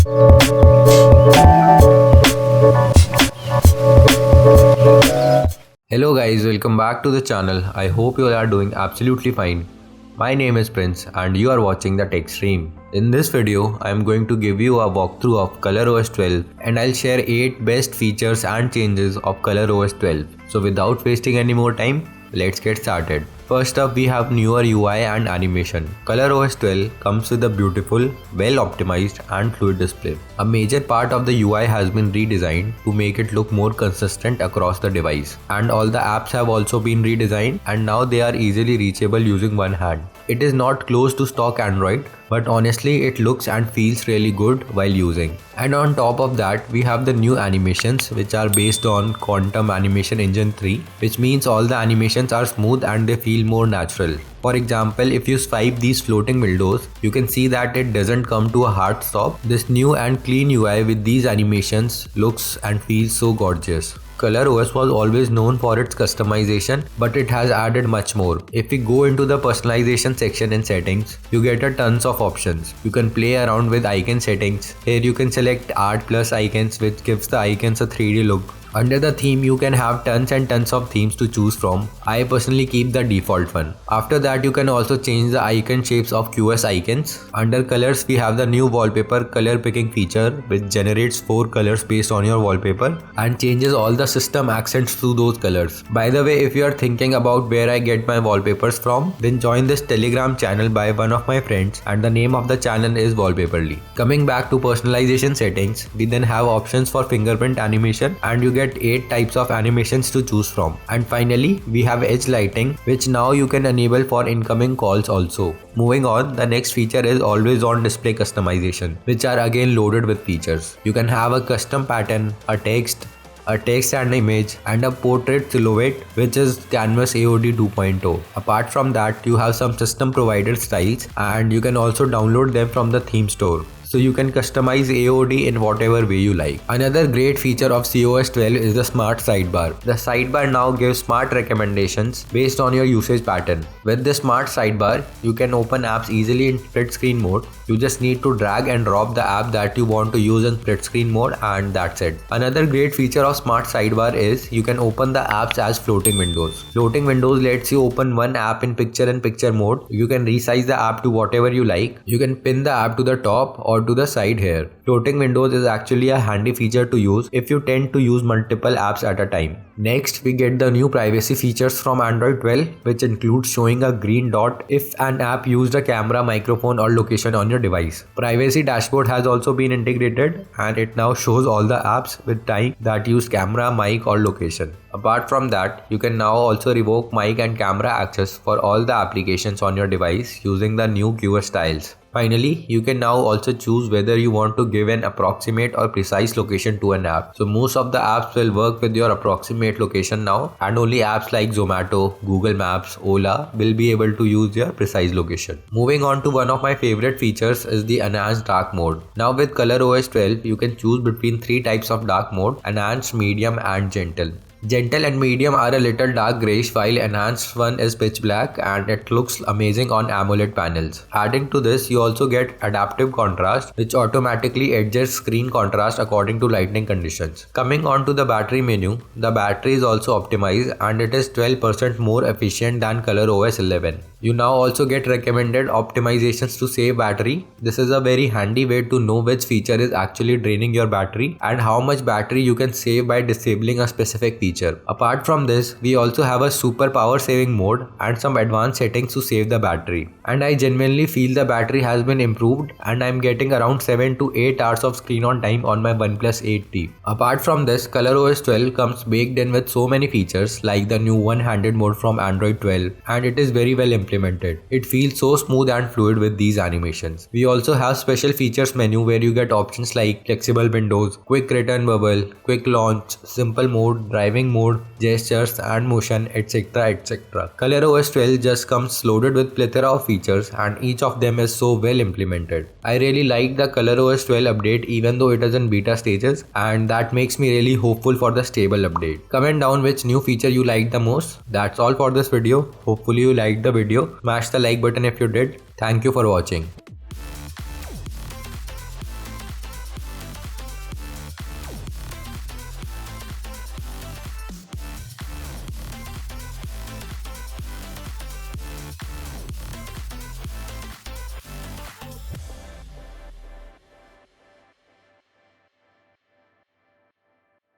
Hello guys, welcome back to the channel. I hope you all are doing absolutely fine. My name is Prince and you are watching the Tech Stream. In this video, I am going to give you a walkthrough of ColorOS 12 and I'll share 8 best features and changes of ColorOS 12. So without wasting any more time, let's get started. First up, we have newer UI and animation. ColorOS 12 comes with a beautiful, well-optimized and fluid display. A major part of the UI has been redesigned to make it look more consistent across the device. And all the apps have also been redesigned and now they are easily reachable using one hand. It is not close to stock Android, but honestly it looks and feels really good while using. And on top of that, we have the new animations which are based on Quantum Animation Engine 3, which means all the animations are smooth and they feel more natural. For example, if you swipe these floating windows, you can see that it doesn't come to a hard stop. This new and clean UI with these animations looks and feels so gorgeous. ColorOS was always known for its customization, but it has added much more. If we go into the personalization section in settings, you get a tons of options. You can play around with icon settings. Here you can select Art Plus icons, which gives the icons a 3D look. Under the theme, you can have tons and tons of themes to choose from. I personally keep the default one. After that, you can also change the icon shapes of QS icons. Under colors, we have the new wallpaper color picking feature, which generates 4 colors based on your wallpaper and changes all the system accents to those colors. By the way, if you are thinking about where I get my wallpapers from, then join this Telegram channel by one of my friends and the name of the channel is Wallpaperly. Coming back to personalization settings, we then have options for fingerprint animation and you get 8 types of animations to choose from. And finally, we have edge lighting, which now you can enable for incoming calls also. Moving on, the next feature is always on display customization, which are again loaded with features. You can have a custom pattern, a text and image, and a portrait silhouette, which is Canvas AOD 2.0. Apart from that, you have some system provided styles and you can also download them from the theme store. So you can customize AOD in whatever way you like. Another great feature of COS 12 is the smart sidebar. The sidebar now gives smart recommendations based on your usage pattern. With the smart sidebar, you can open apps easily in split screen mode. You just need to drag and drop the app that you want to use in split screen mode and that's it. Another great feature of smart sidebar is you can open the apps as floating windows. Floating windows lets you open one app in picture-in-picture mode. You can resize the app to whatever you like. You can pin the app to the top or to the side here. Floating windows is actually a handy feature to use if you tend to use multiple apps at a time. Next, we get the new privacy features from Android 12, which includes showing a green dot if an app used a camera, microphone or location on your device. Privacy dashboard has also been integrated and it now shows all the apps with time that use camera, mic or location. Apart from that, you can now also revoke mic and camera access for all the applications on your device using the new QS styles. Finally, you can now also choose whether you want to give an approximate or precise location to an app. So most of the apps will work with your approximate location now and only apps like Zomato, Google Maps, Ola will be able to use your precise location. Moving on to one of my favorite features is the enhanced dark mode. Now with ColorOS 12, you can choose between 3 types of dark mode: enhanced, medium and gentle. Gentle and medium are a little dark greyish, while enhanced one is pitch black and it looks amazing on AMOLED panels. Adding to this, you also get adaptive contrast, which automatically adjusts screen contrast according to lighting conditions. Coming on to the battery menu, the battery is also optimized and it is 12% more efficient than ColorOS 11. You now also get recommended optimizations to save battery. This is a very handy way to know which feature is actually draining your battery and how much battery you can save by disabling a specific feature. Apart from this, we also have a super power saving mode and some advanced settings to save the battery. And I genuinely feel the battery has been improved and I'm getting around 7 to 8 hours of screen on time on my OnePlus 8T. Apart from this, ColorOS 12 comes baked in with so many features like the new one-handed mode from Android 12 and it is very well implemented. It feels so smooth and fluid with these animations. We also have special features menu where you get options like flexible windows, quick return bubble, quick launch, simple mode, driving mode, gestures and motion, etc. etc. ColorOS 12 just comes loaded with plethora of features and each of them is so well implemented. I really like the ColorOS 12 update even though it is in beta stages, and that makes me really hopeful for the stable update. Comment down which new feature you liked the most. That's all for this video. Hopefully you liked the video. Smash the like button if you did. Thank you for watching.